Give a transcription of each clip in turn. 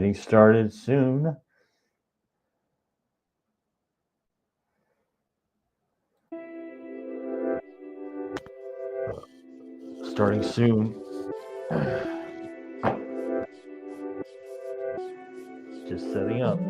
Getting started soon. Starting soon. Just setting up.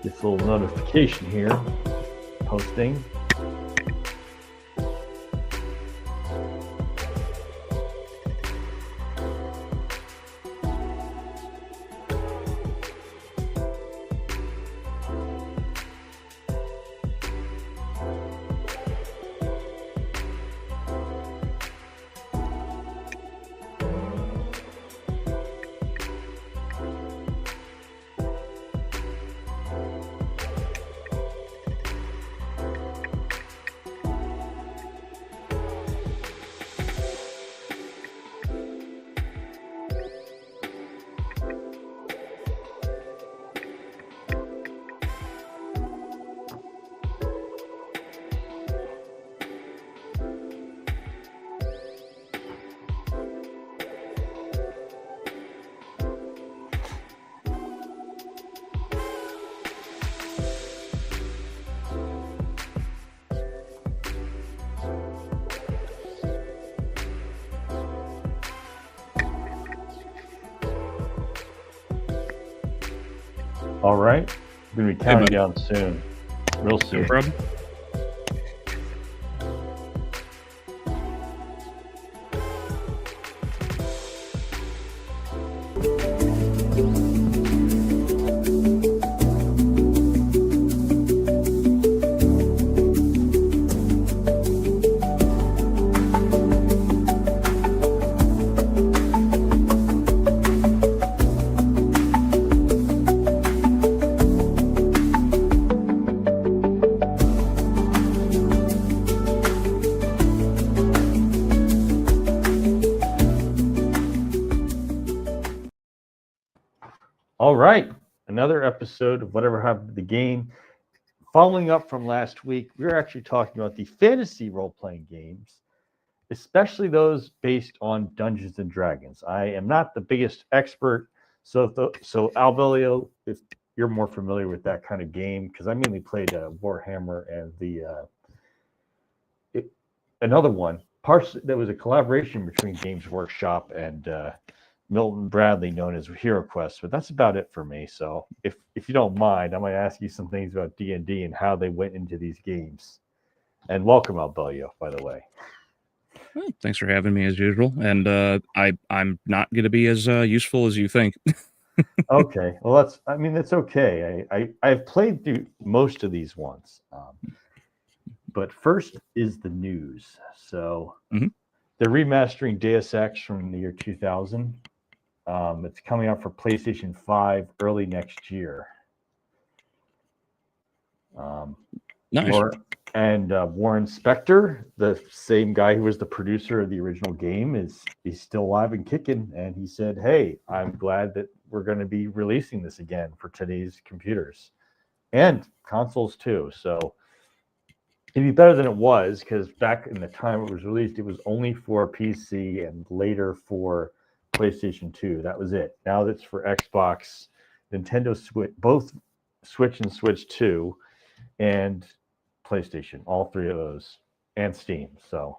This little notification here, posting. All right, we're going to be counting down soon, real soon. No problem. All right, another episode of Whatever Happened to the Game. Following up from last week, we were actually talking about the fantasy role-playing games, especially those based on Dungeons and Dragons. I am not the biggest expert, so Albelio, if you're more familiar with that kind of game, because I mainly played Warhammer and another one. There was a collaboration between Games Workshop and Milton Bradley, known as HeroQuest, but that's about it for me. So if you don't mind, I might ask you some things about D&D and how they went into these games. And welcome, Albelio, by the way. Well, thanks for having me as usual. And I'm not going to be as useful as you think. Okay, well that's okay. I've played through most of these ones, but first is the news. So they're remastering Deus Ex from the year 2000. It's coming out for PlayStation 5 early next year. Nice. Warren Spector, the same guy who was the producer of the original game, he's still alive and kicking. And he said, "Hey, I'm glad that we're going to be releasing this again for today's computers and consoles too. So it'd be better than it was, because back in the time it was released, it was only for PC and later for PlayStation 2. That was it. Now that's for Xbox, Nintendo Switch, both Switch and Switch 2, and PlayStation, all three of those, and Steam. So,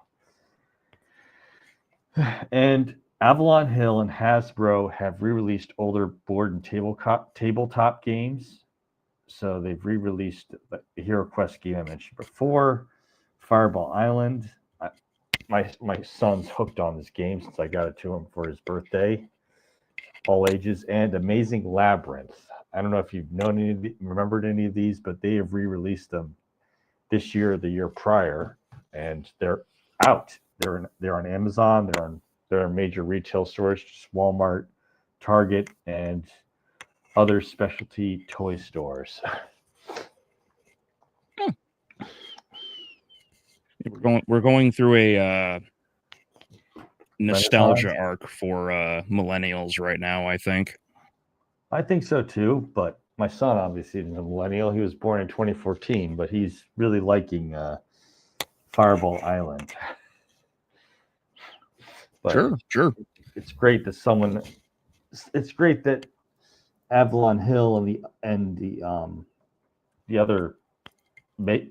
and Avalon Hill and Hasbro have re-released older board and tabletop games. So they've re-released the Hero Quest game I mentioned before, Fireball Island. My son's hooked on this game since I got it to him for his birthday. All ages, and Amazing Labyrinth. I don't know if you've remembered any of these, but they have re-released them this year or the year prior, and they're out. They're on Amazon. They're in major retail stores, just Walmart, Target, and other specialty toy stores. We're going through a nostalgia Renaissance? arc for millennials right now, I think. I think so too, but my son obviously is a millennial. He was born in 2014, but he's really liking Fireball Island. But Sure. It's great that it's great that Avalon Hill and the other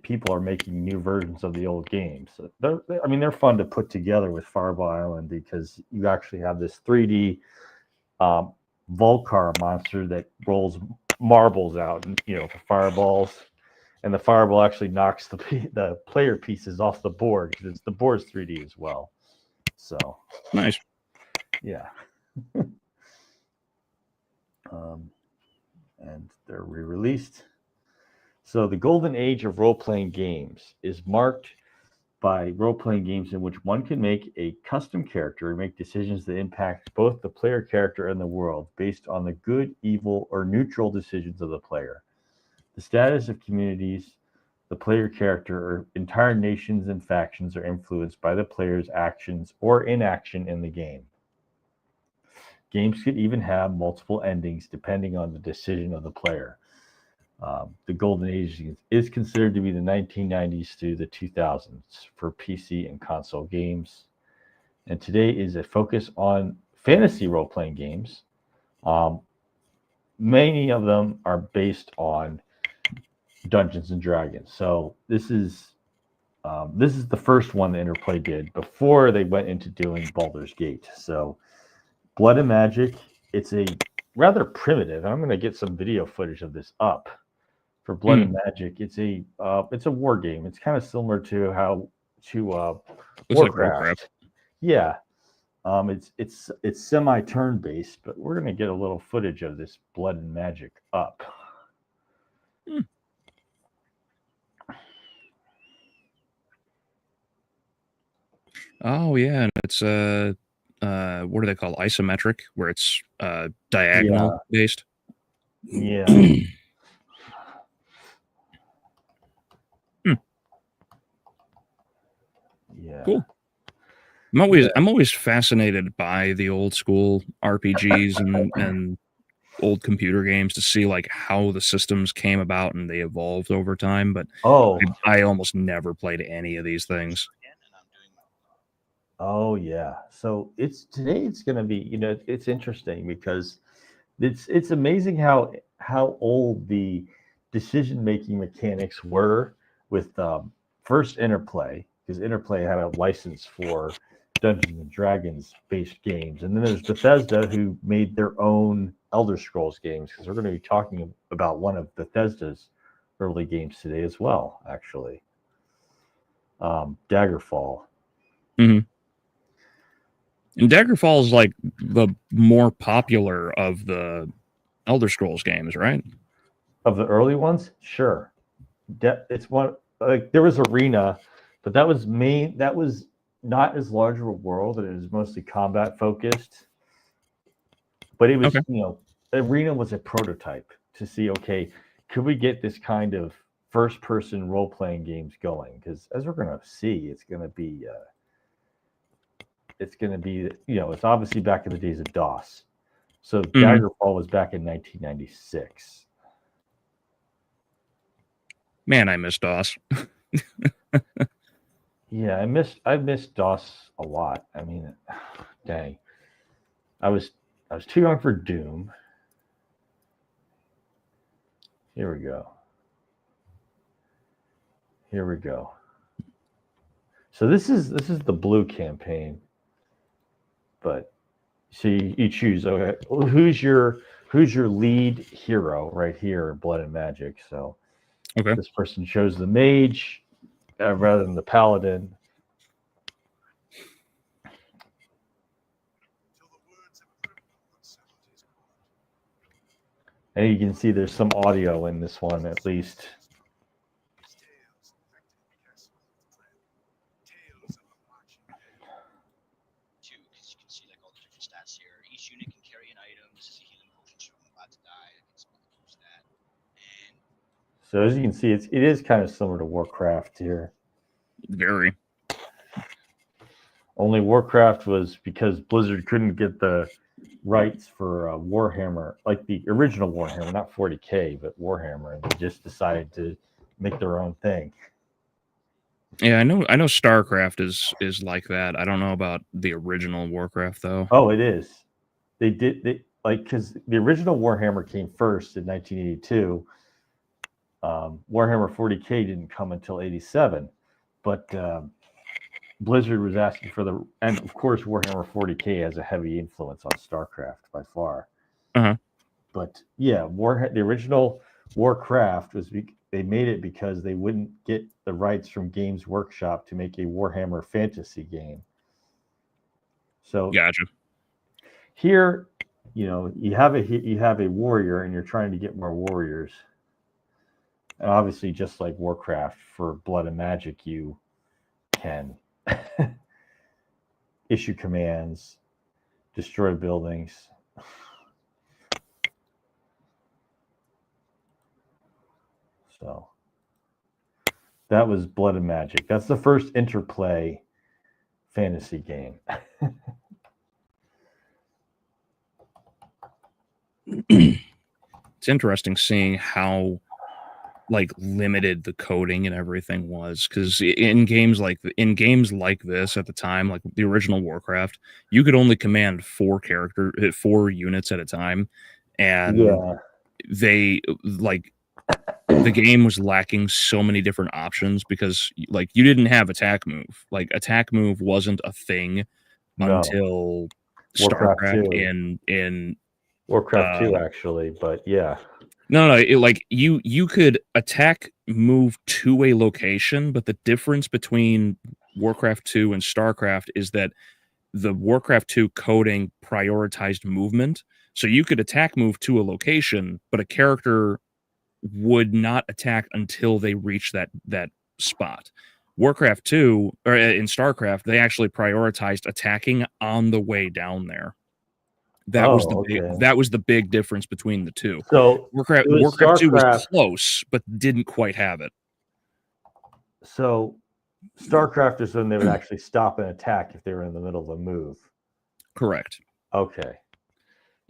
people are making new versions of the old games. So they're fun to put together with Fireball Island because you actually have this 3D Volcar monster that rolls marbles out, for fireballs, and the fireball actually knocks the player pieces off the board because the board's 3D as well. So nice. Yeah. And they're re-released. So the golden age of role-playing games is marked by role-playing games in which one can make a custom character and make decisions that impact both the player character and the world based on the good, evil, or neutral decisions of the player. The status of communities, the player character, or entire nations and factions are influenced by the player's actions or inaction in the game. Games could even have multiple endings depending on the decision of the player. The golden age is considered to be the 1990s through the 2000s for PC and console games. And today is a focus on fantasy role-playing games. Many of them are based on Dungeons and Dragons. So this is the first one that Interplay did before they went into doing Baldur's Gate. So Blood and Magic, it's a rather primitive. I'm going to get some video footage of this up. For Blood and Magic, it's a war game. It's kind of similar to Warcraft. Yeah, it's semi-turn based, but we're gonna get a little footage of this Blood and Magic up. Oh yeah, and it's what are they called? Isometric, where it's diagonal based. Yeah. Yeah. Cool. I'm always fascinated by the old school RPGs and old computer games to see like how the systems came about and they evolved over time. But I almost never played any of these things. Oh yeah. So today it's going to be, it's interesting because it's amazing how old the decision-making mechanics were with first Interplay, because Interplay had a license for Dungeons and Dragons based games, and then there's Bethesda, who made their own Elder Scrolls games, because we're going to be talking about one of Bethesda's early games today as well, actually. Daggerfall. Mm-hmm. And Daggerfall is like the more popular of the Elder Scrolls games, right? Of the early ones, sure. It's one, like there was Arena, but that was not as large of a world, and it was mostly combat focused. But it was, Arena was a prototype to see, okay, could we get this kind of first-person role-playing games going? Because as we're going to see, it's going to be, it's obviously back in the days of DOS. So Daggerfall was back in 1996. Man, I miss DOS. Yeah, I missed DOS a lot. I mean, dang. I was too young for Doom. Here we go. Here we go. So this is the blue campaign, but so you choose. Okay, who's your lead hero right here in Blood and Magic? So Okay. this person chose the mage rather than the paladin. And you can see there's some audio in this one at least. So as you can see, it is kind of similar to Warcraft here. Very. Only Warcraft was because Blizzard couldn't get the rights for Warhammer, like the original Warhammer, not 40K, but Warhammer, and they just decided to make their own thing. Yeah, I know StarCraft is like that. I don't know about the original Warcraft though. Oh, it is. They because the original Warhammer came first in 1982. Warhammer 40K didn't come until 87, but Blizzard was asking for and of course Warhammer 40K has a heavy influence on StarCraft by far. Uh-huh. But yeah, the original Warcraft they made it because they wouldn't get the rights from Games Workshop to make a Warhammer fantasy game. So gotcha. Here, you have a warrior, and you're trying to get more warriors. And obviously, just like Warcraft, for Blood and Magic, you can issue commands, destroy buildings. So that was Blood and Magic. That's the first interplay fantasy game. It's interesting seeing how limited the coding and everything was, because in games like this at the time, like the original Warcraft, you could only command 4 units at a time, and they the game was lacking so many different options because you didn't have attack move. Attack move wasn't a thing until StarCraft in Warcraft 2 actually, but yeah. No, you could attack move to a location, but the difference between Warcraft 2 and StarCraft is that the Warcraft 2 coding prioritized movement. So you could attack move to a location, but a character would not attack until they reach that spot. Warcraft 2, or in StarCraft, they actually prioritized attacking on the way down there. That was the big difference between the two. So Warcraft 2 was close, but didn't quite have it. So StarCraft is when they would actually stop and attack if they were in the middle of a move. Correct. Okay.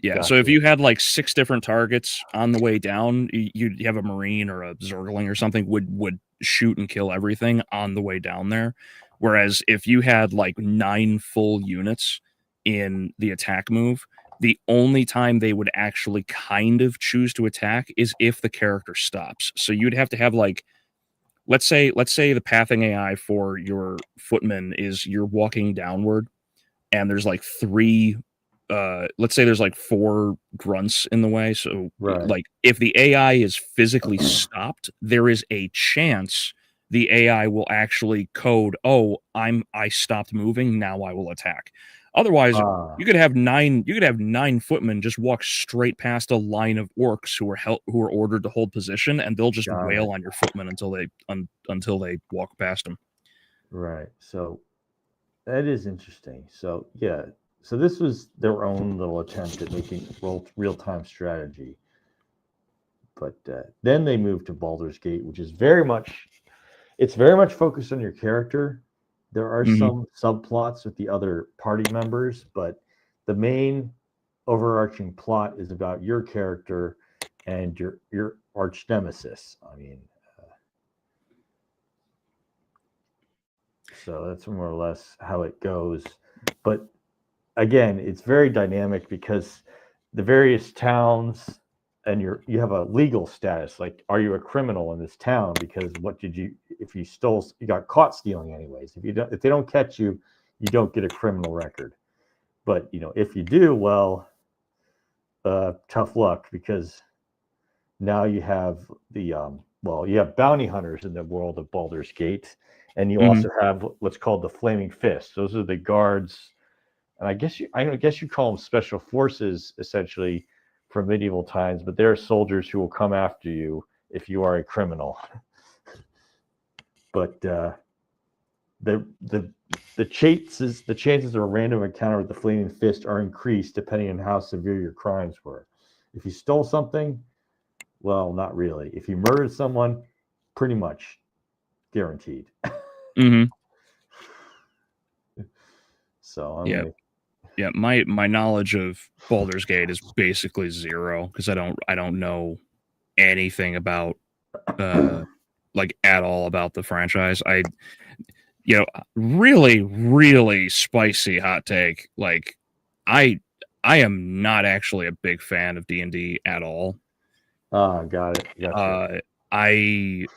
Yeah. Gotcha. So if you had 6 different targets on the way down, you'd have a Marine or a Zergling or something would shoot and kill everything on the way down there. Whereas if you had 9 full units in the attack move, the only time they would actually kind of choose to attack is if the character stops. So you'd have to have let's say the pathing AI for your footman is you're walking downward and there's 3 let's say there's 4 grunts in the way. So if the AI is physically stopped, there is a chance the AI will actually code, I stopped moving, now I will attack. Otherwise, you could have 9 footmen just walk straight past a line of orcs who are ordered to hold position, and they'll just wail on your footmen until they walk past them. Right. So that is interesting. So yeah. So this was their own little attempt at making real-time strategy. But then they moved to Baldur's Gate, which is very much focused on your character. There are some subplots with the other party members, but the main overarching plot is about your character and your arch nemesis. I mean, so that's more or less how it goes. But again, it's very dynamic because the various towns you have a legal status. Like, are you a criminal in this town? Because what did you, if you stole, you got caught stealing anyways. If they don't catch you, you don't get a criminal record. But if you do, well, tough luck, because now you have you have bounty hunters in the world of Baldur's Gate, and you also have what's called the Flaming Fist. Those are the guards, and I guess you call them special forces, essentially, from medieval times. But they're soldiers who will come after you if you are a criminal. But the chances of a random encounter with the Flaming Fist are increased depending on how severe your crimes were. If you stole something, well, not really. If you murdered someone, pretty much guaranteed. So my knowledge of Baldur's Gate is basically zero, because I don't know anything about like at all about the franchise. Really, really spicy hot take. Like, I am not actually a big fan of D&D at all. Got it. Gotcha. I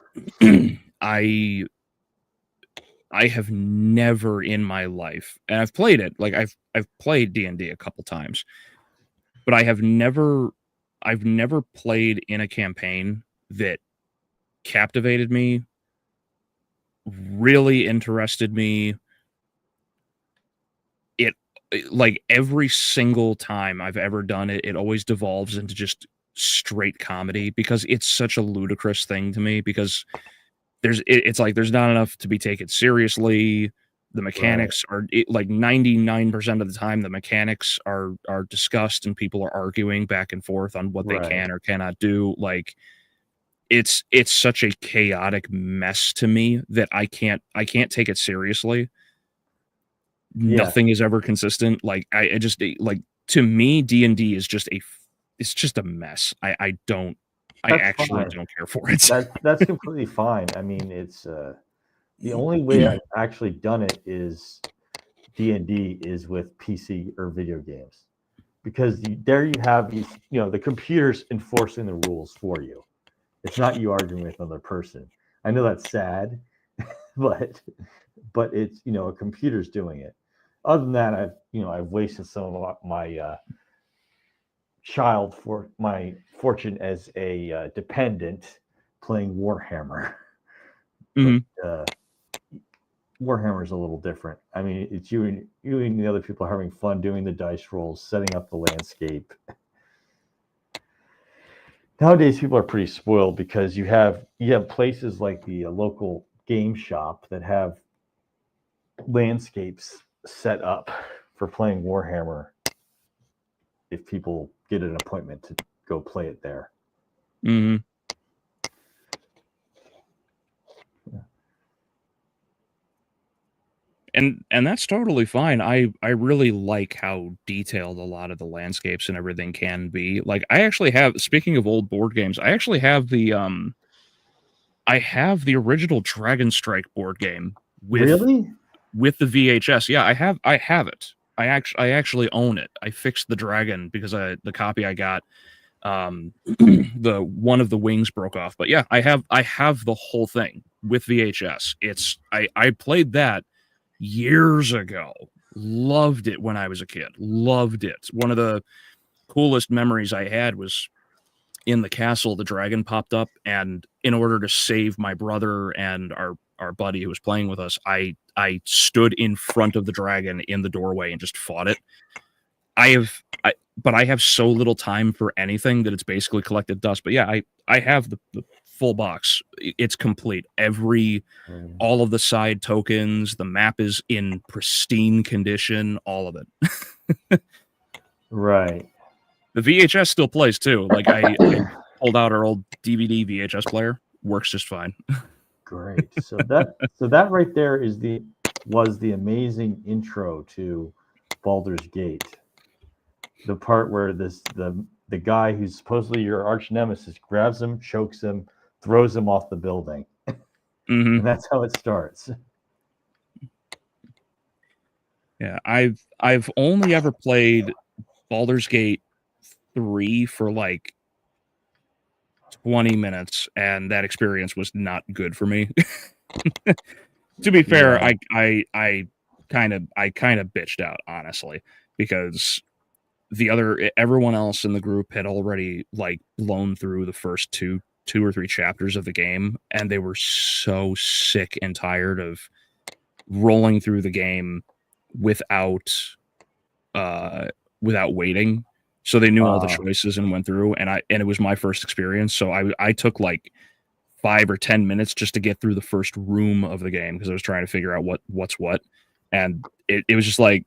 have never in my life, and I've played it, like I've played D&D a couple times, but I've never played in a campaign that captivated me, really interested me. Like, every single time I've ever done it, it always devolves into just straight comedy, because it's such a ludicrous thing to me, because it's like there's not enough to be taken seriously. The mechanics are like 99% of the time the mechanics are discussed and people are arguing back and forth on what they can or cannot do. Like, it's such a chaotic mess to me that I can't take it seriously. Nothing is ever consistent. Like, I just, like, to me, D&D is just it's just a mess. I actually don't care for it. That's completely fine. I mean, it's the only way I've actually done it is D&D is with PC or video games, because there you have these, the computer's enforcing the rules for you. It's not you arguing with another person. I know that's sad, but it's, a computer's doing it. Other than that, I've wasted some of my my fortune as a dependent playing Warhammer. But, Warhammer is a little different. I mean, it's you and the other people having fun doing the dice rolls, setting up the landscape. Nowadays, people are pretty spoiled, because you have places like the local game shop that have landscapes set up for playing Warhammer, if people get an appointment to go play it there. And that's totally fine. I really like how detailed a lot of the landscapes and everything can be. Like, I actually have, speaking of old board games, I actually have the original Dragon Strike board game with the VHS. Yeah, I have it. I actually own it. I fixed the dragon because the copy I got, the one of the wings broke off. But yeah, I have the whole thing with VHS. I played that years ago. Loved it when I was a kid. Loved it. One of the coolest memories I had was in the castle, the dragon popped up, and in order to save my brother and our buddy who was playing with us, I stood in front of the dragon in the doorway and just fought it. But I have so little time for anything that it's basically collected dust. But yeah, I have the full box. It's complete. All of the side tokens, the map is in pristine condition, all of it. Right. The VHS still plays too. Like, I pulled out our old DVD VHS player. Works just fine. Great. So that right there was the amazing intro to Baldur's Gate. The part where the guy who's supposedly your arch nemesis grabs him, chokes him, throws him off the building. And that's how it starts. Yeah, I've only ever played Baldur's Gate 3 for like 20 minutes, and that experience was not good for me. To be fair, Yeah. I kind of bitched out, honestly, because everyone else in the group had already like blown through the first two or three chapters of the game, and they were so sick and tired of rolling through the game without waiting. So they knew all the choices and went through, and it was my first experience. So I took like 5 or 10 minutes just to get through the first room of the game because I was trying to figure out what's what. And it was just like,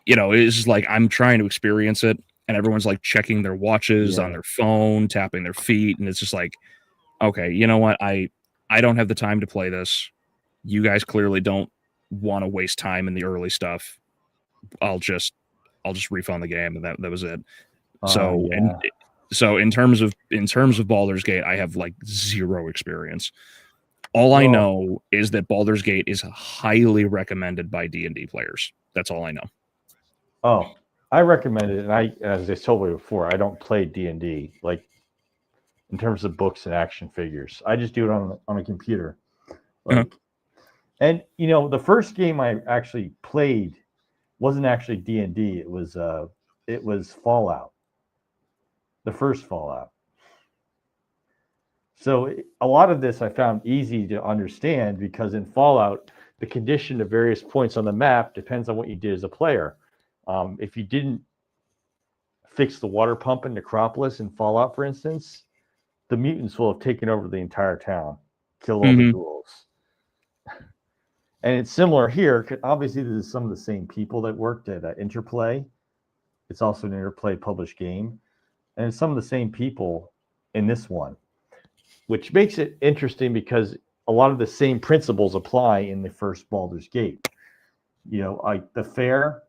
it was just like I'm trying to experience it, and everyone's like checking their watches on their phone, tapping their feet, and it's just like, okay, you know what? I don't have the time to play this. You guys clearly don't want to waste time in the early stuff. I'll just refund the game, and that was it. So in terms of Baldur's Gate, I have like zero experience. All I know is that Baldur's Gate is highly recommended by D&D players. That's all I know. Oh, I recommend it, and as I told you before, I don't play D&D like in terms of books and action figures. I just do it on a computer. Like, and the first game I actually played wasn't actually D&D. It was Fallout. The first Fallout. So a lot of this I found easy to understand because in Fallout, the condition of various points on the map depends on what you did as a player. If you didn't fix the water pump in Necropolis in Fallout, for instance, the mutants will have taken over the entire town, killed all the ghouls. And it's similar here. Obviously, there's some of the same people that worked at Interplay. It's also an Interplay published game. And it's some of the same people in this one, which makes it interesting because a lot of the same principles apply in the first Baldur's Gate. Like the fair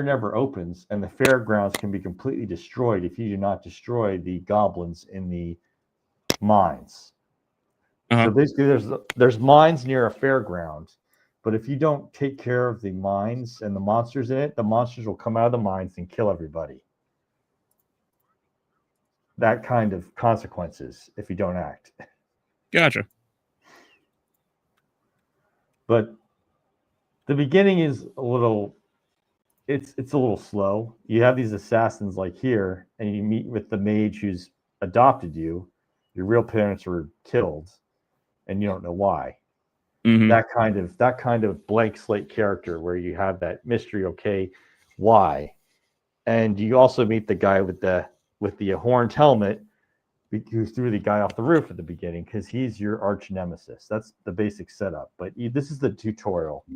never opens, and the fairgrounds can be completely destroyed if you do not destroy the goblins in the mines. So basically, there's mines near a fairground, but if you don't take care of the mines and the monsters in it, the monsters will come out of the mines and kill everybody. That kind of consequences if you don't act. Gotcha. But the beginning is a little slow. You have these assassins like here, and you meet with the mage who's adopted you. Your real parents were killed, and you don't know why. That kind of blank slate character where you have that mystery. Okay, why? And you also meet the guy with the horned helmet who threw the guy off the roof at the beginning because he's your arch nemesis. That's the basic setup. But this is the tutorial.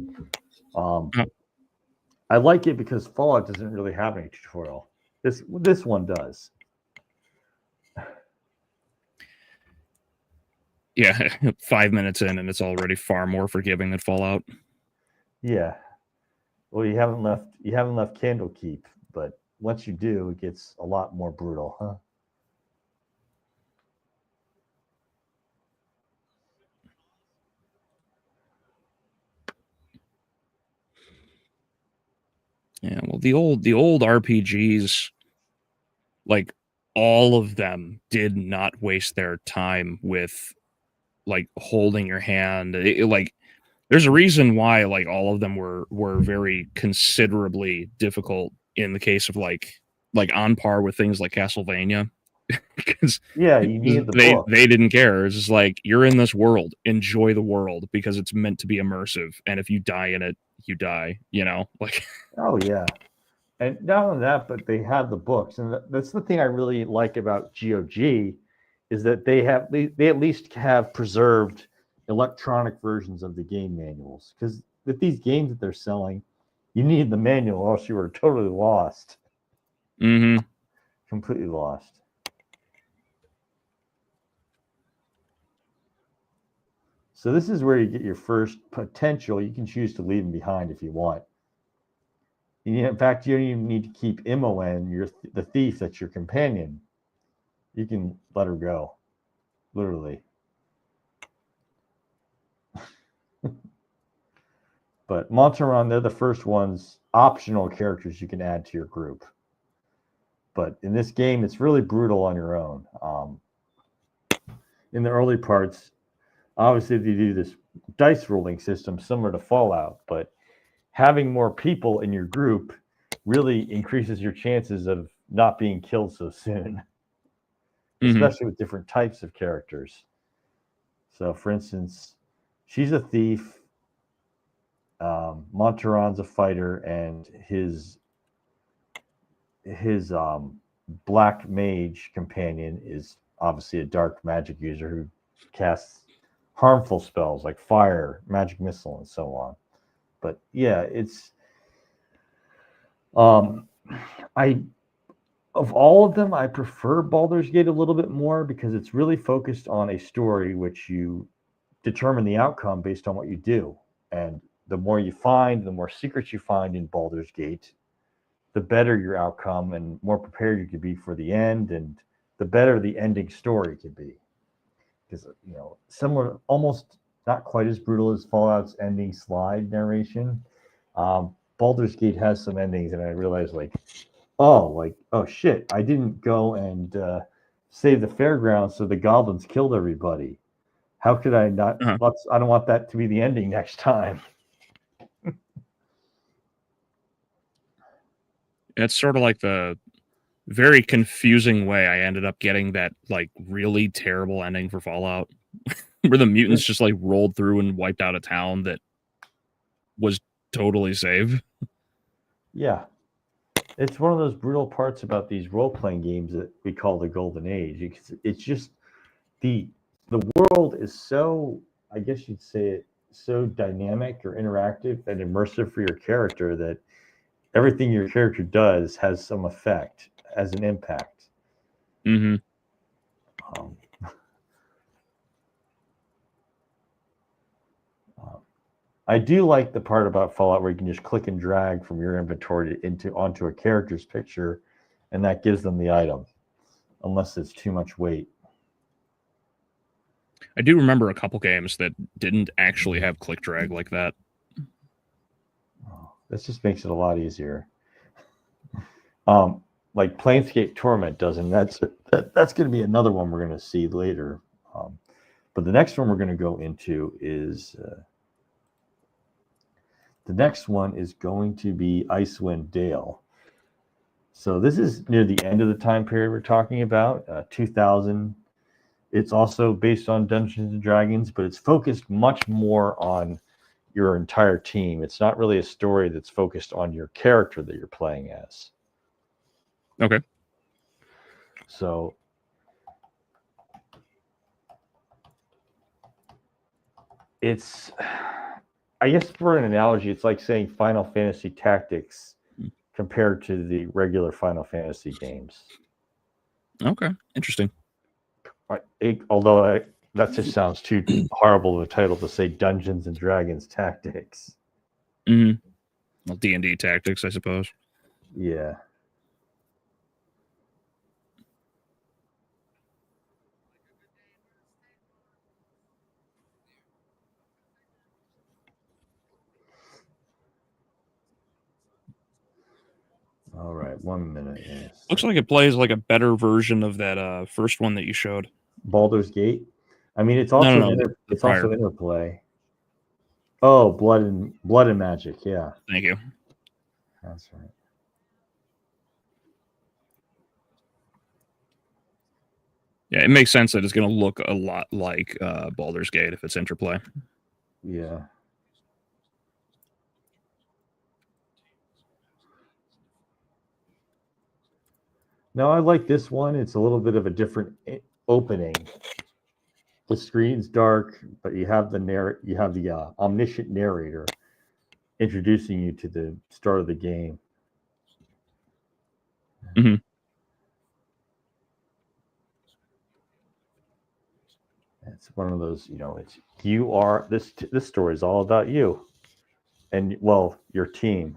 I like it because Fallout doesn't really have any tutorial. This one does. Yeah, 5 minutes in and it's already far more forgiving than Fallout. Yeah. Well, you haven't left Candlekeep, but once you do, it gets a lot more brutal, huh? Yeah, well, the old RPGs, like all of them did not waste their time with like holding your hand. Like there's a reason why like all of them were very considerably difficult in the case of like on par with things like Castlevania. Because you needed the book. They didn't care. It's just like, you're in this world, enjoy the world because it's meant to be immersive, and if you die in it, you die, like. Oh yeah. And not only that, but they have the books, and that's the thing I really like about GOG is that they at least have preserved electronic versions of the game manuals, because with these games that they're selling, you need the manual or else you were totally lost. Completely lost. So this is where you get your first potential. You can choose to leave them behind if you want. In fact, you don't even need to keep Imoen, the thief that's your companion. You can let her go, literally. But Montaron, they're the first ones, optional characters you can add to your group. But in this game, it's really brutal on your own. in the early parts, obviously they do this dice rolling system similar to Fallout, but having more people in your group really increases your chances of not being killed so soon, especially with different types of characters. So, for instance, she's a thief, Monteron's a fighter, and his black mage companion is obviously a dark magic user who casts harmful spells like fire, magic missile, and so on. But yeah, it's I of all of them, I prefer Baldur's Gate a little bit more because it's really focused on a story which you determine the outcome based on what you do. And the more you find, the more secrets you find in Baldur's Gate, the better your outcome and more prepared you could be for the end, and the better the ending story could be. Because similar, almost not quite as brutal as Fallout's ending slide narration. Baldur's Gate has some endings, and I realized oh shit, I didn't go and save the fairgrounds, so the goblins killed everybody. How could I not? I don't want that to be the ending next time. It's sort of like the very confusing way I ended up getting that like really terrible ending for Fallout, where the mutants just like rolled through and wiped out a town that was totally safe. Yeah. It's one of those brutal parts about these role-playing games that we call the golden age. It's just the world is so, I guess you'd say it, so dynamic or interactive and immersive for your character that everything your character does has some effect, has an impact. Mm-hmm. I do like the part about Fallout where you can just click and drag from your inventory onto a character's picture, and that gives them the item, unless it's too much weight. I do remember a couple games that didn't actually have click drag like that. Oh, this just makes it a lot easier. Like Planescape Torment doesn't. That's going to be another one we're going to see later. But the next one we're going to go into is the next one is going to be Icewind Dale. So this is near the end of the time period we're talking about, 2000. It's also based on Dungeons and Dragons, but it's focused much more on your entire team. It's not really a story that's focused on your character that you're playing as. Okay. So it's, I guess for an analogy, it's like saying Final Fantasy Tactics compared to the regular Final Fantasy games. Okay, interesting. Although that just sounds too horrible of a title to say Dungeons and Dragons Tactics. Mm-hmm. Well, D&D Tactics, I suppose. Yeah. All right, 1 minute. Yes. Looks like it plays like a better version of that first one that you showed. Baldur's Gate. I mean, it's also it's also interplay. Oh, blood and magic. Yeah. Thank you. That's right. Yeah, it makes sense that it's going to look a lot like Baldur's Gate if it's interplay. Yeah. No, I like this one. It's a little bit of a different opening. The screen's dark, but you have the omniscient narrator introducing you to the start of the game. Mm-hmm. It's one of those, it's you are this story is all about you, and well, your team.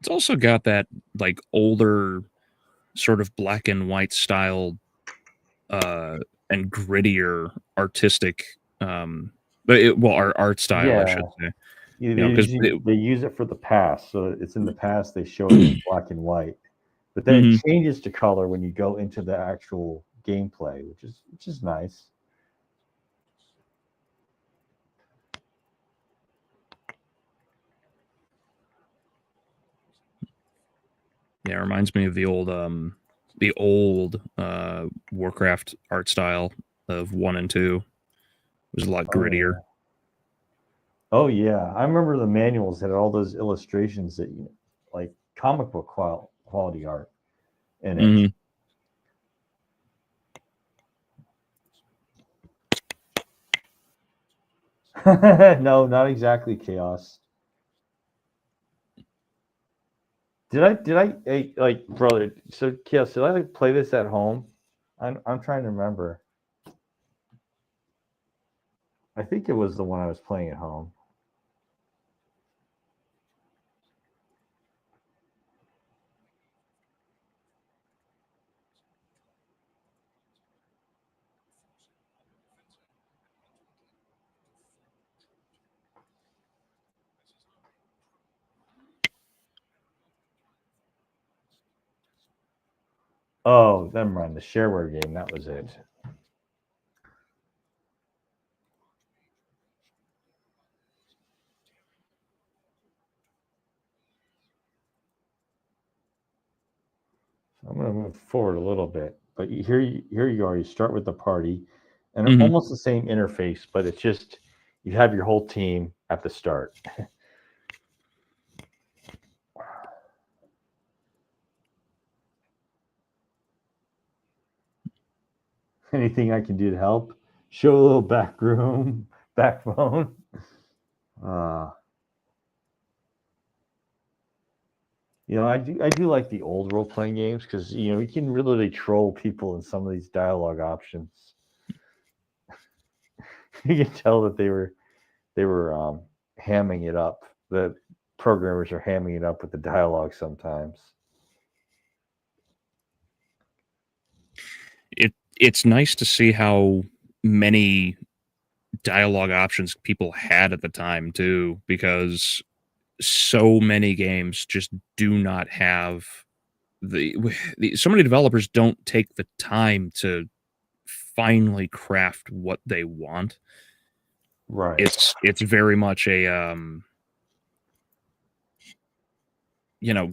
It's also got that like older sort of black and white style and grittier artistic our art style, I Yeah, should say. they use it for the past, so it's in the past. They show it in black and white, but then it changes to color when you go into the actual gameplay, which is nice. Yeah, it reminds me of the old Warcraft art style of 1 and 2. It was a lot grittier. Oh yeah, I remember the manuals had all those illustrations that like comic book quality art in it. No, not exactly chaos. Hey, like brother? So chaos. Did I like play this at home? I'm trying to remember. I think it was the one I was playing at home. Oh, never mind. The shareware game. That was it. So I'm going to move forward a little bit, but here you are. You start with the party, and almost the same interface, but it's just you have your whole team at the start. Anything I can do to help? Show a little backbone. I do like the old role playing games because you can really troll people in some of these dialogue options. You can tell that they were hamming it up. The programmers are hamming it up with the dialogue sometimes. It's nice to see how many dialogue options people had at the time too, because so many games just do not have so many developers don't take the time to finally craft what they want. Right. It's very much a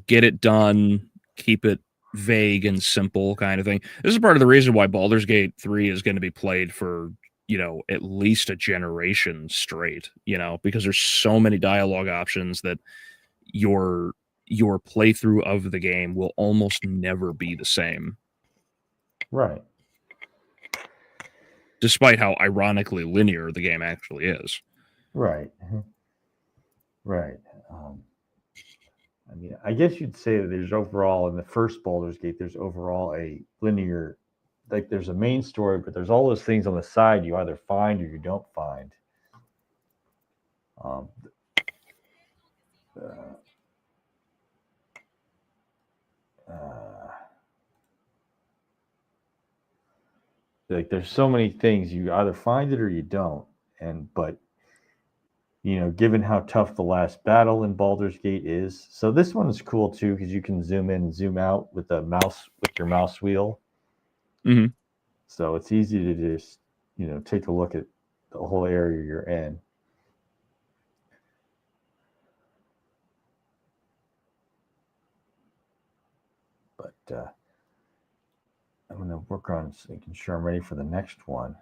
get it done, keep it vague and simple kind of thing. This is part of the reason why Baldur's Gate 3 is going to be played for at least a generation straight, because there's so many dialogue options that your playthrough of the game will almost never be the same. Right. Despite how ironically linear the game actually is. Right. Right. I mean, I guess you'd say that there's overall in the first Baldur's Gate, there's overall a linear, like there's a main story, but there's all those things on the side you either find or you don't find. Like there's so many things you either find it or you don't, but given how tough the last battle in Baldur's Gate is, so this one is cool too because you can zoom in and zoom out with your mouse wheel. Mm-hmm. So it's easy to just take a look at the whole area you're in. But I'm going to work on making sure I'm ready for the next one.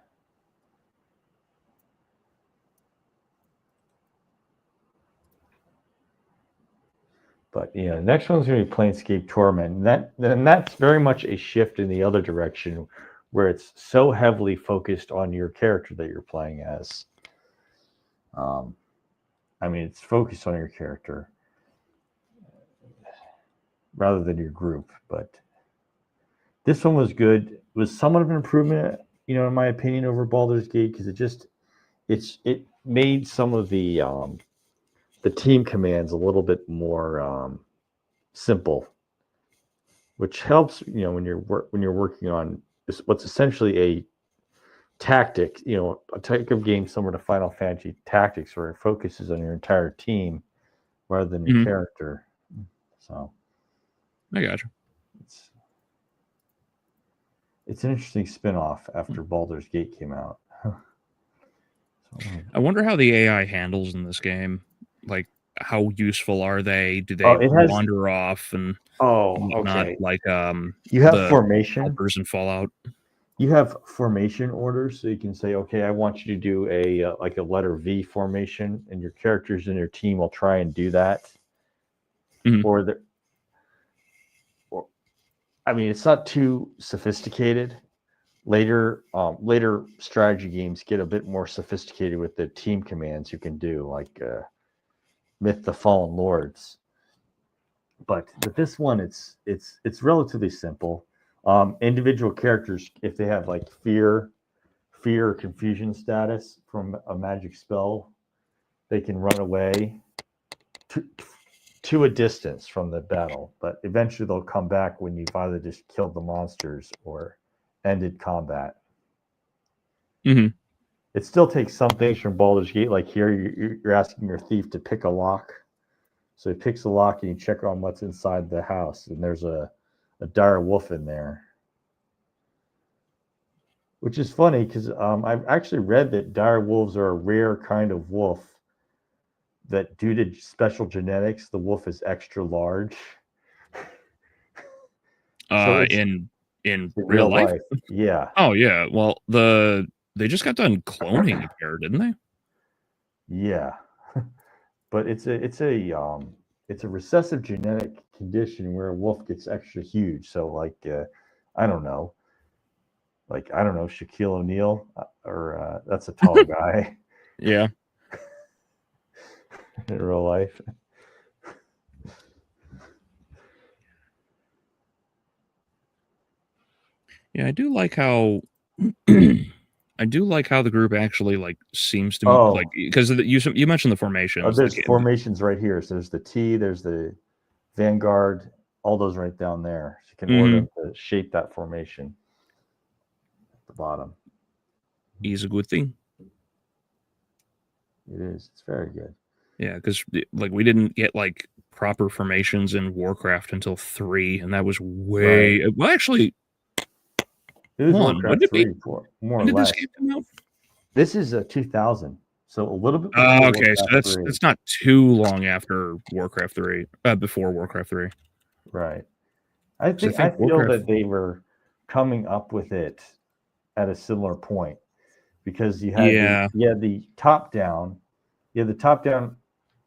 But the next one's going to be Planescape Torment, and that's very much a shift in the other direction, where it's so heavily focused on your character that you're playing as. I mean, it's focused on your character rather than your group. But this one was good. It was somewhat of an improvement, in my opinion, over Baldur's Gate because it made some of the team commands a little bit more simple, which helps, when you're working on what's essentially a tactic, a type of game similar to Final Fantasy Tactics, where it focuses on your entire team rather than your character. So I gotcha. It's an interesting spin-off after Baldur's Gate came out. I wonder how the AI handles in this game. Like, how useful are they? Do they wander off and whatnot? Okay. Like You have the formation helpers in Fallout. You have formation orders, so you can say, okay, I want you to do a like a letter V formation, and your characters in your team will try and do that. I mean, it's not too sophisticated. Later strategy games get a bit more sophisticated with the team commands you can do, like Myth the Fallen Lords. But with this one, it's relatively simple. Individual characters, if they have like fear or confusion status from a magic spell, they can run away to a distance from the battle, but eventually they'll come back when you've either just killed the monsters or ended combat. It still takes some things from Baldur's Gate, like here you're asking your thief to pick a lock. So he picks a lock and you check on what's inside the house, and there's a dire wolf in there. Which is funny because I've actually read that dire wolves are a rare kind of wolf that, due to special genetics, the wolf is extra large. So in real life? Yeah. Oh yeah. Well, they just got done cloning a pair, didn't they? Yeah. But it's a recessive genetic condition where a wolf gets extra huge. So like I don't know, Shaquille O'Neal, or that's a tall guy. Yeah. In real life. Yeah, I do like how the group actually like seems to like, because you mentioned the formations. There's formations right here. So there's the T, there's the Vanguard, all those right down there. So you can order them to shape that formation at the bottom. Is a good thing. It is. It's very good. Yeah, because like we didn't get like proper formations in Warcraft until 3, and that was way well. Actually, it was Warcraft 3, more or less. This game come out? This is 2000, so a little bit. Okay, so that's not too long after Warcraft 3. Before Warcraft 3. Right. I feel that they were coming up with it at a similar point, because you had the top down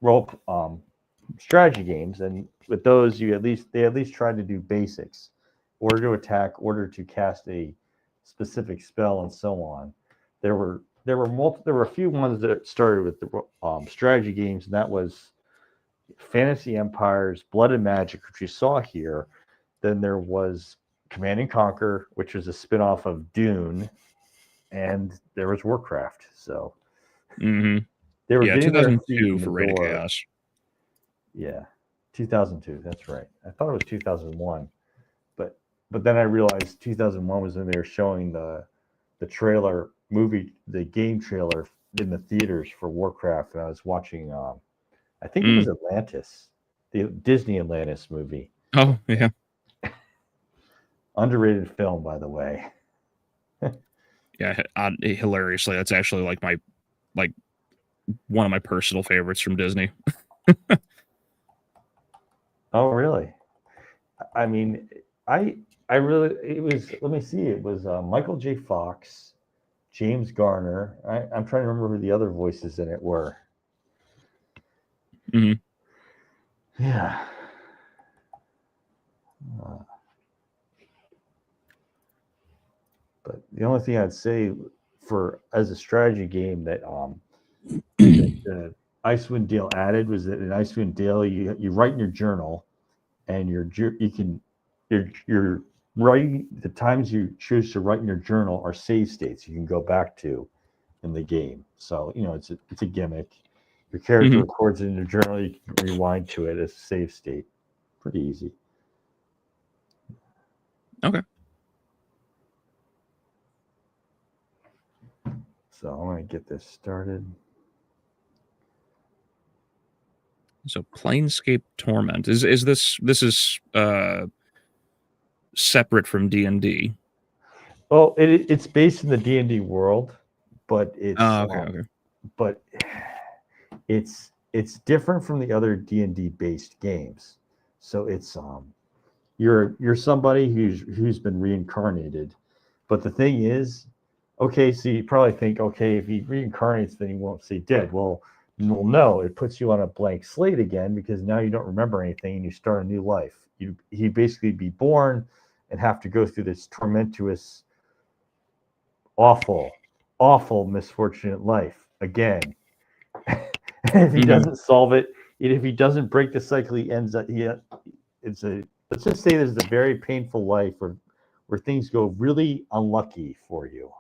role strategy games, and with those they at least tried to do basics: order to attack, order to cast a specific spell, and so on. There were a few ones that started with the strategy games, and that was Fantasy Empires, Blood and Magic, which you saw here. Then there was Command and Conquer, which was a spin-off of Dune, and there was Warcraft. So they were getting 2002 for Reign of Chaos. Yeah, 2002. That's right. I thought it was 2001, but then I realized 2001 was when they were showing the game trailer in the theaters for Warcraft, and I was watching. I think it was Atlantis, the Disney Atlantis movie. Oh yeah. Underrated film, by the way. Yeah, hilariously, that's actually like one of my personal favorites from Disney. Oh, really? I mean, it was, let me see, it was Michael J. Fox, James Garner. I'm trying to remember who the other voices in it were. Yeah. But the only thing I'd say as a strategy game that Icewind Dale added was that in Icewind Dale you write in your journal, and you're writing, the times you choose to write in your journal are save states you can go back to in the game. So it's a gimmick. Your character records it in your journal, you can rewind to it as a save state. pretty easy. Okay. So I'm going to get this started. So Planescape Torment is this separate from D&D? Well, it's based in the D&D world, but it's Okay. but it's different from the other D&D based games. So it's you're somebody who's been reincarnated, but the thing is, okay, so you probably think, okay, if he reincarnates, then he won't stay dead. Well, no, it puts you on a blank slate again because now you don't remember anything and you start a new life. He'd basically be born and have to go through this tormentuous, awful, misfortunate life again. And if he doesn't solve it, if he doesn't break the cycle, he ends up. Let's just say there's a very painful life where things go really unlucky for you.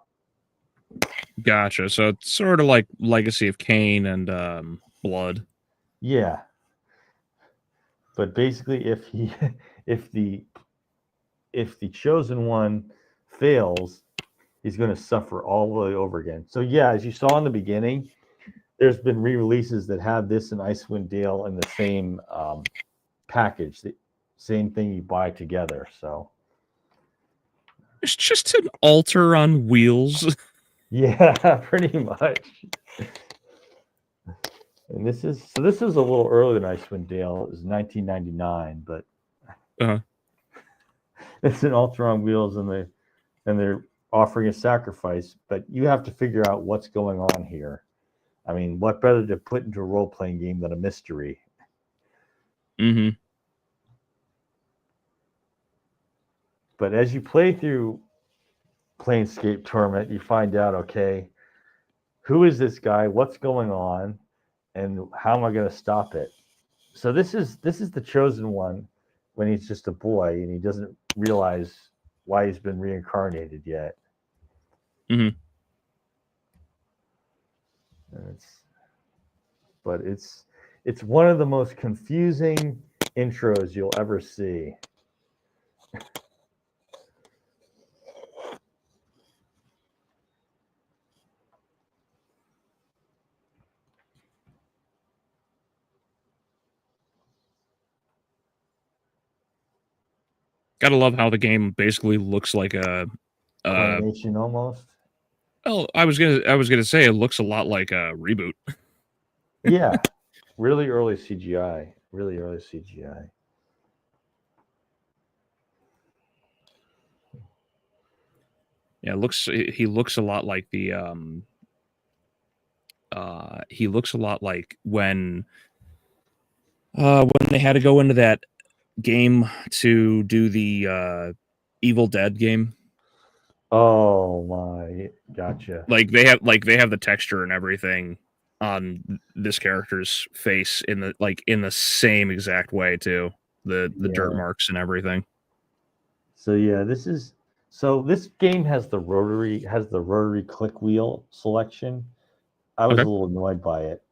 Gotcha. So it's sort of like Legacy of Kain and Blood. Yeah. But basically, if the chosen one fails, he's going to suffer all the way over again. So yeah, as you saw in the beginning, there's been re-releases that have this and Icewind Dale in the same package, the same thing you buy together. So It's just an altar on wheels. yeah, pretty much. And this is a little earlier than Icewind Dale. It was 1999, but it's an altar on wheels, and they're offering a sacrifice. But you have to figure out what's going on here. I mean, what better to put into a role-playing game than a mystery? Mm-hmm. But as you play through Planescape Torment, you find out, okay, who is this guy? What's going on? And how am I going to stop it? So this is the chosen one when he's just a boy and he doesn't realize why he's been reincarnated yet. Mm-hmm. And it's one of the most confusing intros you'll ever see. Gotta love how the game basically looks like a Claymation almost. well, I was gonna say it looks a lot like a reboot. Yeah, really early CGI. Really early CGI. Yeah, he looks a lot like the he looks a lot like when they had to go into that game to do the Evil Dead game. Oh my, gotcha. Like they have the texture and everything on this character's face in the same exact way too. The dirt marks and everything. So yeah, this game has the rotary click wheel selection. I was Okay. a little annoyed by it,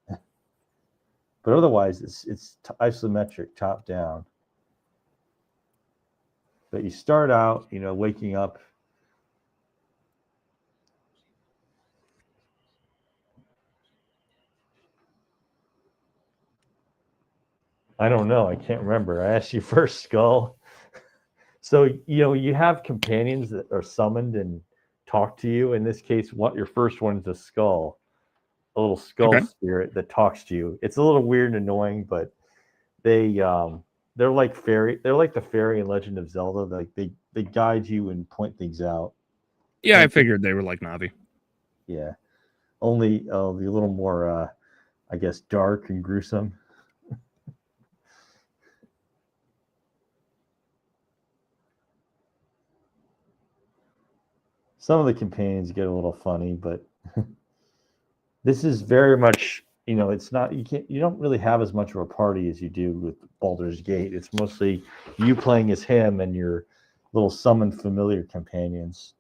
but otherwise it's isometric top down. But you start out, waking up. I don't know. I can't remember. I asked you first, Skull. So you have companions that are summoned and talk to you. In this case, your first one is a skull, a little skull spirit that talks to you. It's a little weird and annoying, but they're like fairy. They're like the fairy in Legend of Zelda. Like they guide you and point things out. Yeah, I figured they were like Navi. Yeah, only the little more, I guess, dark and gruesome. Some of the companions get a little funny, but this is very much, it's not, you don't really have as much of a party as you do with Baldur's Gate. It's mostly you playing as him and your little summoned familiar companions.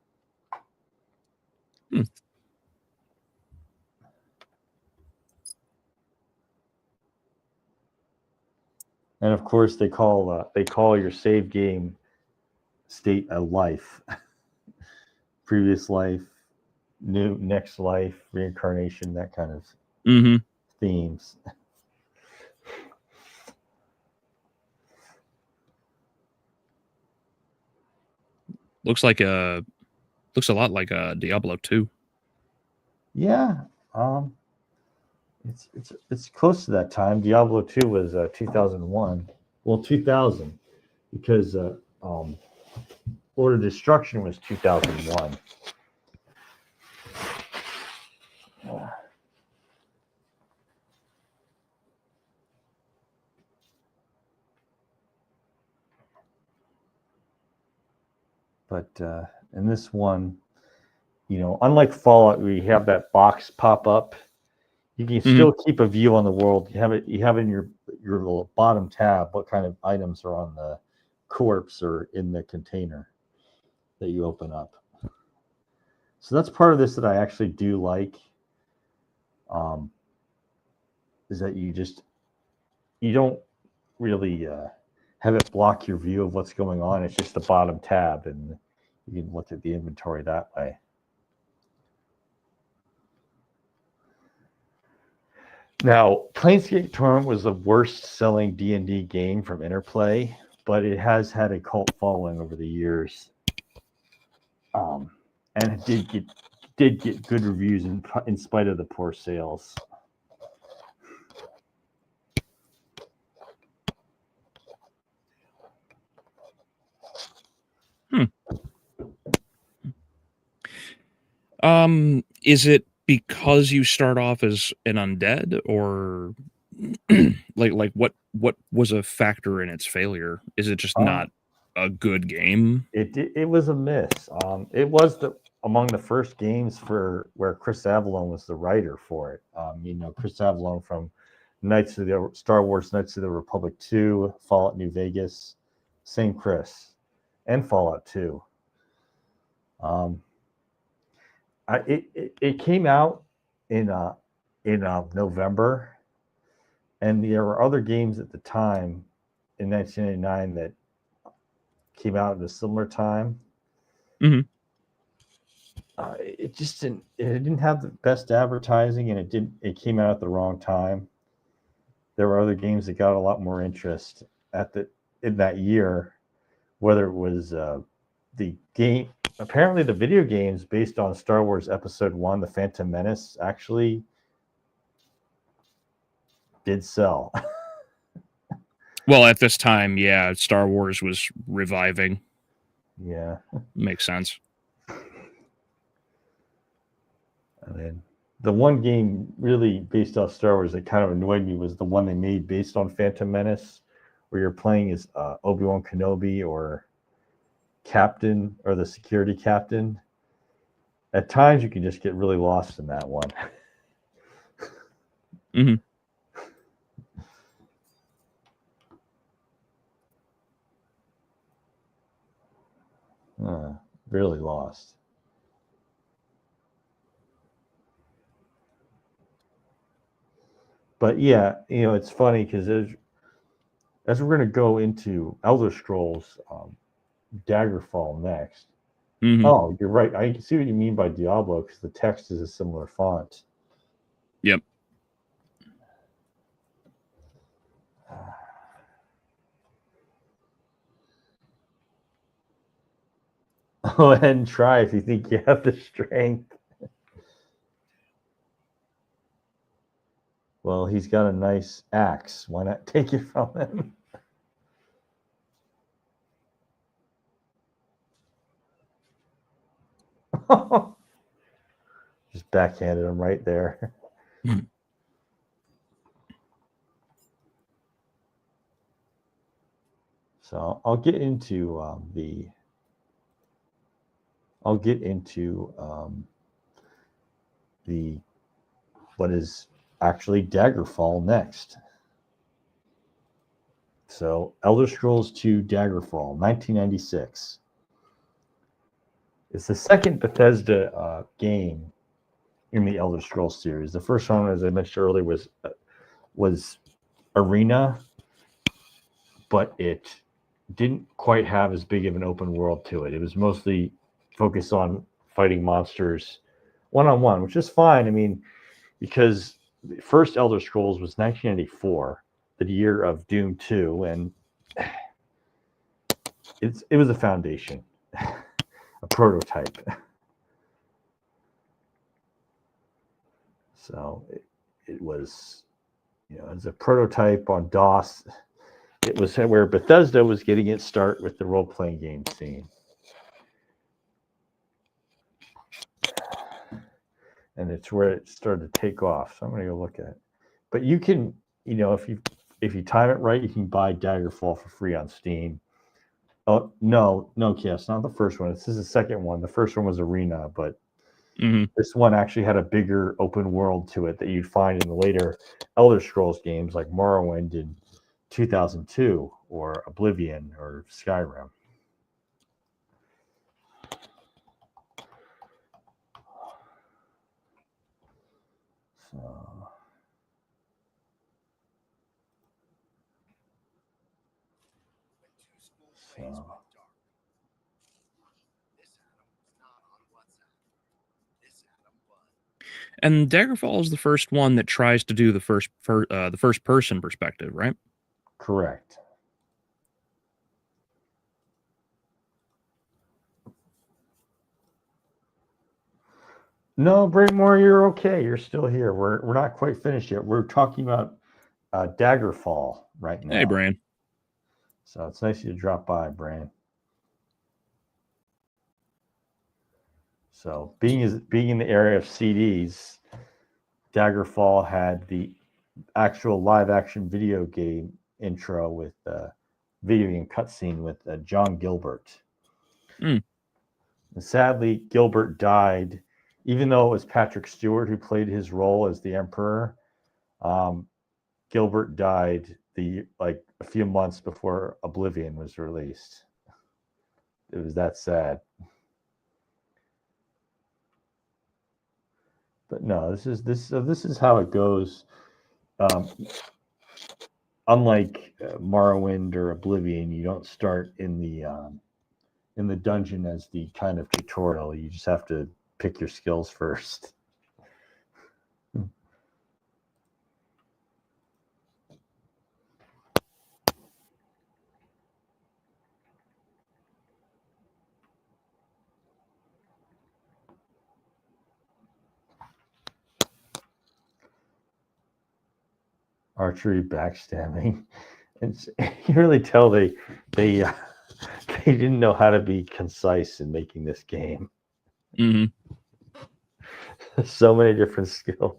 And of course, they call your save game state a life, previous life, next life, reincarnation, that kind of themes. Looks a lot like a Diablo 2. Yeah, it's close to that time. Diablo 2 was 2001. Well, 2000, because Lord of Destruction was 2001. But in this one, unlike Fallout, where you have that box pop up, you can still keep a view on the world. You have in your little bottom tab what kind of items are on the corpse or in the container that you open up. So that's part of this that I actually do like. Is that you don't really have it block your view of what's going on. It's just the bottom tab, and you can look at the inventory that way. Now, Planescape Torment was the worst-selling D&D game from Interplay, but it has had a cult following over the years, and it did get good reviews in spite of the poor sales. Is it because you start off as an undead, or like what was a factor in its failure? Is it just not a good game? It was a miss. It was among the first games where Chris Avellone was the writer for it. Chris Avellone from Star Wars Knights of the Republic 2, Fallout New Vegas, same Chris, and Fallout 2. It came out in November, and there were other games at the time in 1999 that came out at a similar time. It just didn't have the best advertising, and it came out at the wrong time. There were other games that got a lot more interest in that year, whether it was the game. Apparently, the video games based on Star Wars Episode 1, The Phantom Menace, actually did sell. Well, at this time, yeah, Star Wars was reviving. Yeah. Makes sense. And then the one game really based off Star Wars that kind of annoyed me was the one they made based on Phantom Menace, where you're playing as Obi-Wan Kenobi or Captain or the security captain. At times you can just get really lost in that one. Really lost. But yeah, it's funny because as we're going to go into Elder Scrolls Daggerfall next. Oh, you're right. I see what you mean by Diablo because the text is a similar font. Yep. Go ahead and try if you think you have the strength. Well, he's got a nice axe. Why not take it from him? Just backhanded him right there. So I'll get into what is actually Daggerfall next. So Elder Scrolls 2 Daggerfall, 1996. It's the second Bethesda game in the Elder Scrolls series. The first one, as I mentioned earlier, was Arena, but it didn't quite have as big of an open world to it. It was mostly focused on fighting monsters one-on-one, which is fine. I mean, because the first Elder Scrolls was 1994, the year of Doom 2, and it was a foundation, a prototype. So it was, as a prototype on DOS. It was where Bethesda was getting its start with the role-playing game scene. And it's where it started to take off. So I'm going to go look at it. But you can, if you time it right, you can buy Daggerfall for free on Steam. Oh, no, Kiss, not the first one. This is the second one. The first one was Arena, but this one actually had a bigger open world to it that you'd find in the later Elder Scrolls games like Morrowind and 2002 or Oblivion or Skyrim. So. And Daggerfall is the first one that tries to do the first person perspective, right? Correct. No, Braymore, you're okay. You're still here. We're not quite finished yet. We're talking about Daggerfall right now. Hey, Brian. So it's nice of you to drop by, Brian. So being in the area of CDs, Daggerfall had the actual live action video game intro with video game cutscene with John Gilbert. And sadly, Gilbert died, even though it was Patrick Stewart who played his role as the Emperor. Gilbert died a few months before Oblivion was released. It was that sad. But no, this is how it goes. Unlike Morrowind or Oblivion, you don't start in the dungeon as the kind of tutorial. You just have to pick your skills first. Archery backstabbing, and you really tell they didn't know how to be concise in making this game. So many different skills.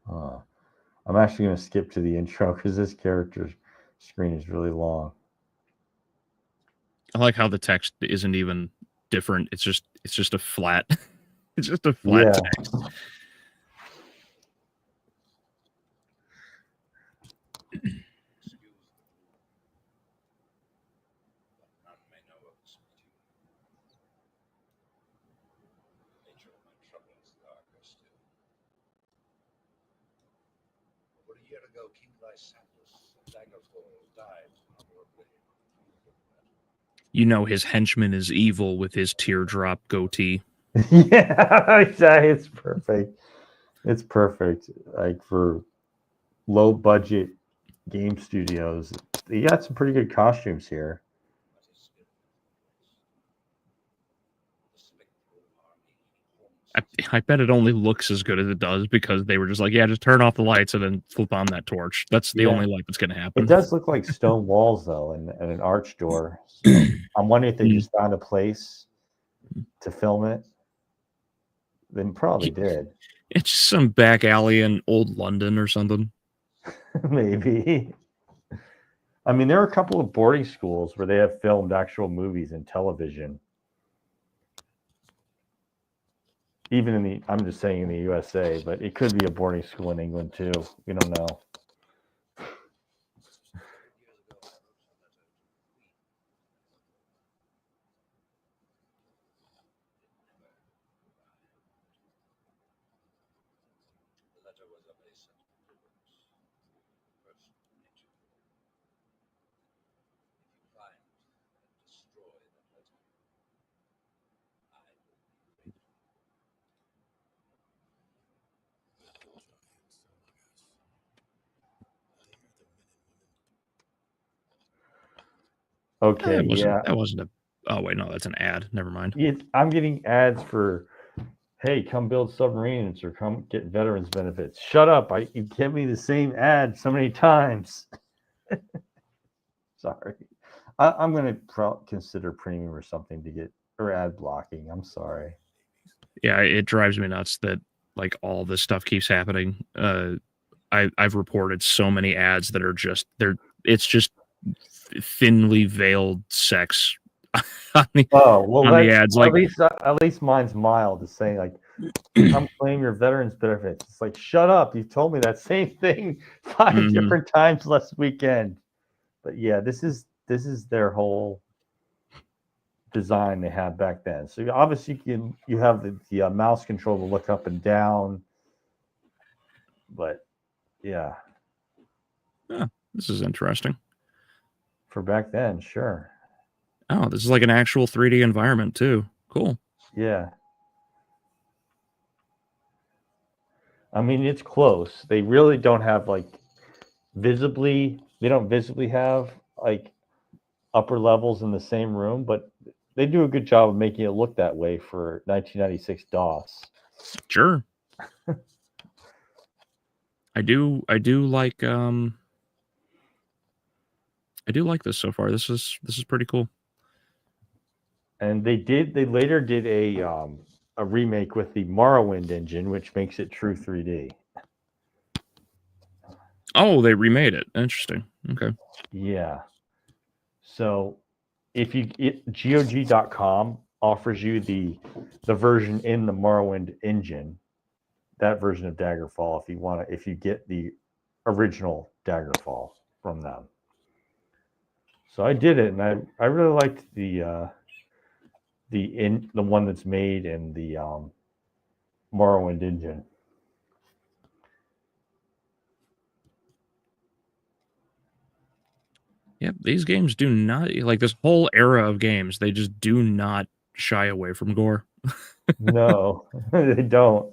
I'm actually going to skip to the intro because this character's screen is really long. I like how the text isn't even different. It's just a flat. It's just a flat text. His henchman is evil with his teardrop goatee. Yeah, it's perfect. It's perfect. Like for low budget game studios, you got some pretty good costumes here. I bet it only looks as good as it does because they were just like, yeah, just turn off the lights and then flip on that torch. That's the only light that's going to happen. It does look like stone walls, though, and an arch door. So I'm wondering if they just found a place to film it. They probably did. It's just some back alley in old London or something. Maybe. I mean, there are a couple of boarding schools where they have filmed actual movies and television. Even I'm just saying in the USA, but it could be a boarding school in England too. We don't know. Okay, That wasn't a. Oh wait, no, that's an ad. Never mind. I'm getting ads for, hey, come build submarines or come get veterans benefits. Shut up! You give me the same ad so many times. Sorry, I'm gonna consider premium or something to get or ad blocking. I'm sorry. Yeah, it drives me nuts that like all this stuff keeps happening. I've reported so many ads that are just it's just thinly veiled sex on the ads. Like at least mine's mild. It's saying like, come claim your veterans benefits. It's like, shut up! You told me that same thing 5 different times last weekend. But yeah, this is their whole design they had back then. So obviously you have the mouse control to look up and down. But yeah, this is interesting. For back then, sure. Oh, this is like an actual 3D environment too. Cool. Yeah. I mean, it's close. They really don't have like visibly have like upper levels in the same room, but they do a good job of making it look that way for 1996 DOS. Sure. I do like this so far. This is pretty cool. And they later did a remake with the Morrowind engine, which makes it true 3D. Oh, they remade it. Interesting. Okay. Yeah. So if GOG.com offers you the version in the Morrowind engine, that version of Daggerfall, if you get the original Daggerfall from them. So I did it, and I really liked the one that's made in the Morrowind engine. Yep, these games do not, like this whole era of games, they just do not shy away from gore. No, they don't.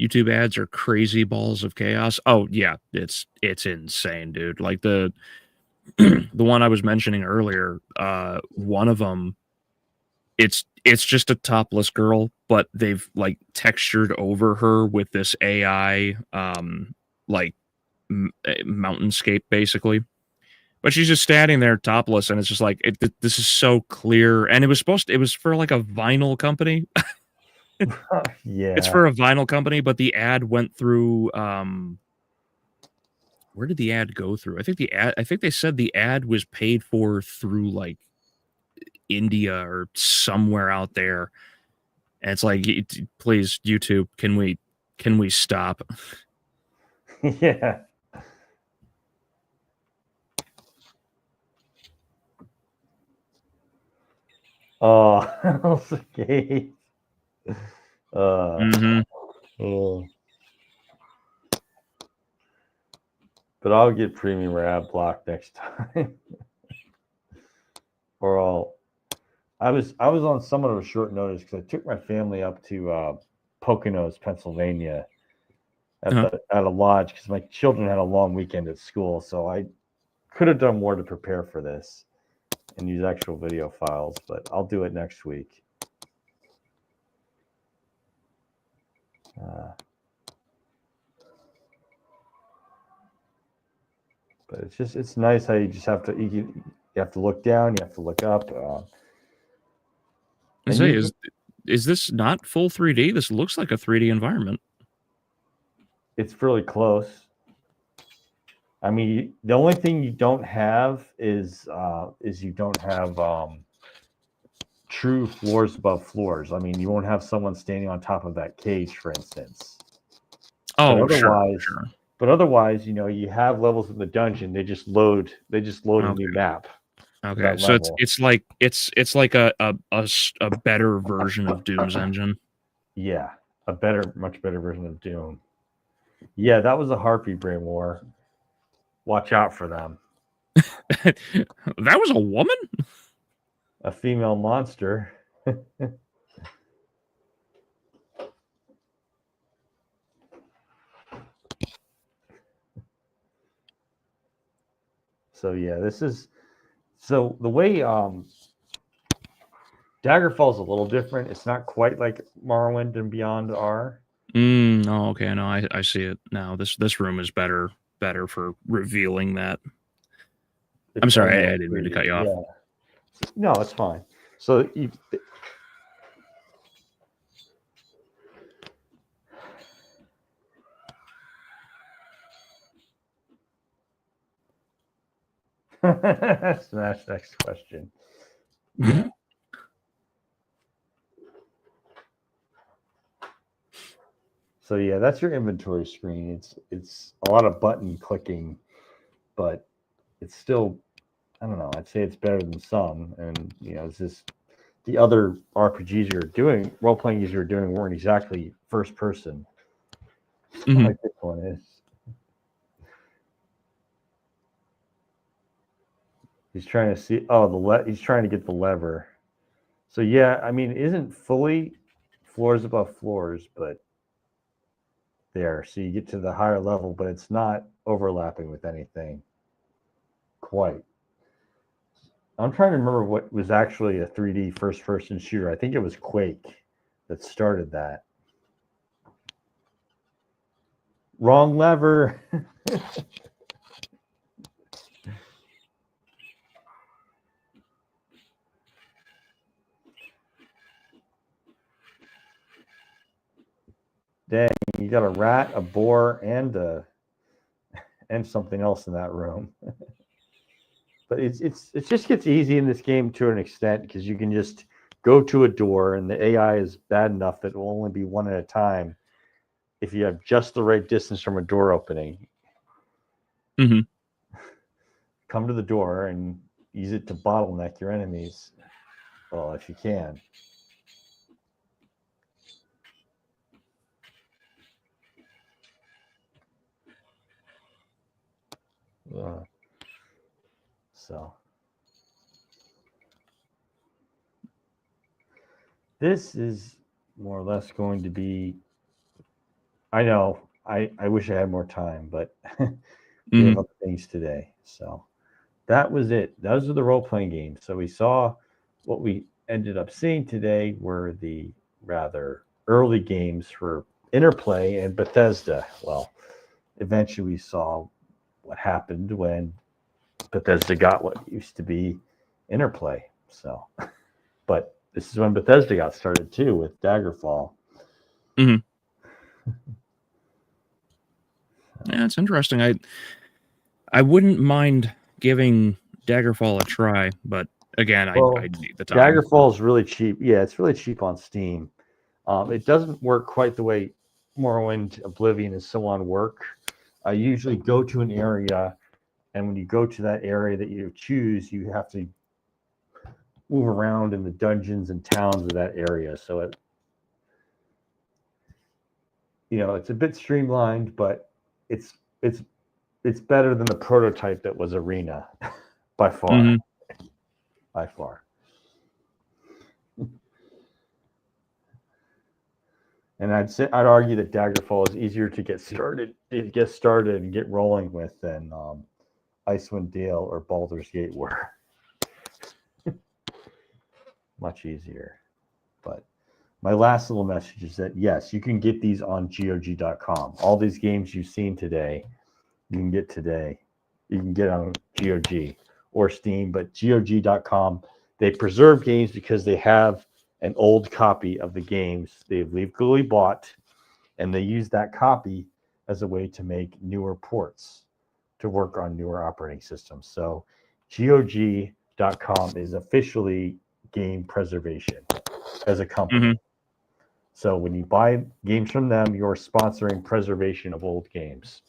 YouTube ads are crazy balls of chaos. Oh yeah, it's insane, dude. Like the one I was mentioning earlier, one of them, it's just a topless girl, but they've like textured over her with this AI like mountainscape basically. But she's just standing there topless, and it's just like this is so clear. And it was for like a vinyl company. Yeah, it's for a vinyl company, but the ad went through. Where did the ad go through? I think they said the ad was paid for through like India or somewhere out there. And it's like, please, YouTube, can we stop? Yeah. Oh, okay. Oh. But I'll get premium or ad block next time. I was on somewhat of a short notice because I took my family up to Poconos, Pennsylvania, at a lodge because my children had a long weekend at school. So I could have done more to prepare for this and use actual video files, but I'll do it next week. But it's nice how you just have to you have to look down, you have to look up. Is this not full 3D? This looks like a 3D environment. It's fairly close. I mean, the only thing you don't have is you don't have true floors above floors. I mean, you won't have someone standing on top of that cage, for instance. Oh, sure. But otherwise, you have levels in the dungeon. They just load a new map. Okay, so it's like a better version of Doom's engine. Yeah, much better version of Doom. Yeah, that was a Harpy Brain War. Watch out for them. That was a woman? A female monster. So yeah, so the way Daggerfall's a little different. It's not quite like Morrowind and Beyond are. Oh, okay. No, I see it now. This room is better for revealing that. I'm sorry, I didn't mean to cut you off. Yeah. No, it's fine. So Smash next question. So yeah, that's your inventory screen. It's a lot of button clicking, but it's still, I don't know, I'd say it's better than some. And it's just the other RPGs you're doing, role playing games you're doing weren't exactly first person. Like this one is. He's trying to see. Oh, he's trying to get the lever. So yeah, I mean, it isn't fully floors above floors, but there. So you get to the higher level, but it's not overlapping with anything quite. I'm trying to remember what was actually a 3D first person shooter. I think it was Quake that started that. Wrong lever. Dang, you got a rat, a boar, and something else in that room. But it just gets easy in this game to an extent because you can just go to a door and the AI is bad enough that it will only be one at a time if you have just the right distance from a door opening. Come to the door and use it to bottleneck your enemies. Well, if you can. So this is more or less going to be, I know, I wish I had more time, but we have other things today. So that was it. Those are the role-playing games. So we saw what we ended up seeing today were the rather early games for Interplay and Bethesda. Well, eventually we saw what happened when Bethesda got what used to be Interplay. So, but this is when Bethesda got started too with Daggerfall. Yeah, it's interesting. I wouldn't mind giving Daggerfall a try, but again, I need the time. Daggerfall is really cheap. Yeah, it's really cheap on Steam. It doesn't work quite the way Morrowind, Oblivion, and so on work. I usually go to an area, and when you go to that area that you choose, you have to move around in the dungeons and towns of that area. So it's a bit streamlined, but it's better than the prototype that was Arena by far. By far. And I'd argue that Daggerfall is easier to get started and get rolling with than Icewind Dale or Baldur's Gate were. Much easier. But my last little message is that yes, you can get these on GOG.com. All these games you've seen today, you can get today. You can get on GOG or Steam, but GOG.com, they preserve games because they have an old copy of the games they've legally bought, and they use that copy as a way to make newer ports to work on newer operating systems. So GOG.com is officially game preservation as a company. So when you buy games from them, you're sponsoring preservation of old games.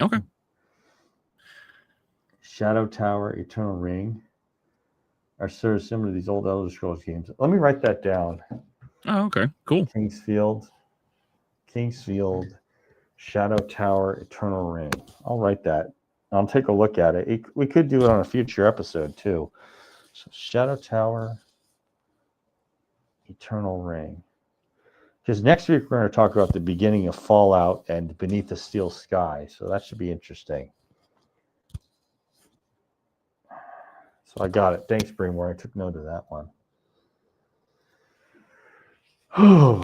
Okay. Shadow Tower, Eternal Ring. are sort of similar to these old Elder Scrolls games. Let me write that down. Oh, okay, cool. Kingsfield, Shadow Tower, Eternal Ring. I'll write that. I'll take a look at it. We could do it on a future episode too. So Shadow Tower, Eternal Ring. Because next week we're going to talk about the beginning of Fallout and Beneath the Steel Sky. So that should be interesting. So I got it. Thanks, Brainware. I took note of that one.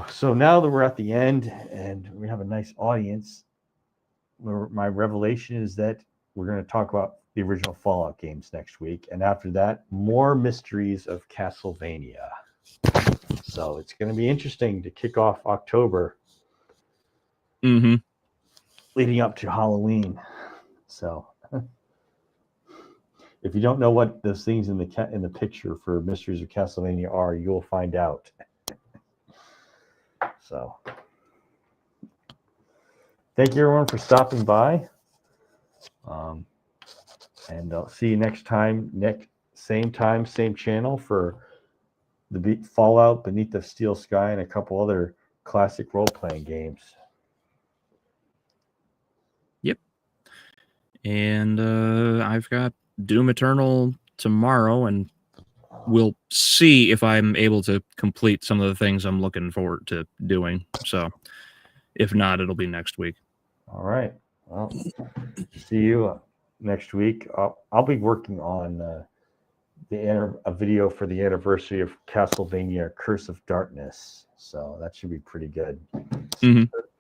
So now that we're at the end and we have a nice audience, my revelation is that we're going to talk about the original Fallout games next week. And after that, more mysteries of Castlevania. So it's going to be interesting to kick off October leading up to Halloween. So if you don't know what those things in the picture for Mysteries of Castlevania are, you'll find out. So thank you everyone for stopping by. And I'll see you next time, same time, same channel for the Fallout, Beneath the Steel Sky, and a couple other classic role-playing games. Yep. And I've got Doom Eternal tomorrow, and we'll see if I'm able to complete some of the things I'm looking forward to doing. So if not, it'll be next week. All right. Well, see you next week. I'll be working on a video for the anniversary of Castlevania Curse of Darkness. So that should be pretty good.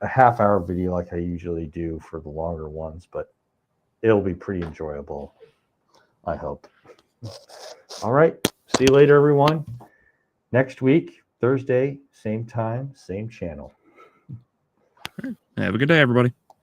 A half-hour video like I usually do for the longer ones, but it'll be pretty enjoyable, I hope. All right. See you later, everyone. Next week, Thursday, same time, same channel. Have a good day, everybody.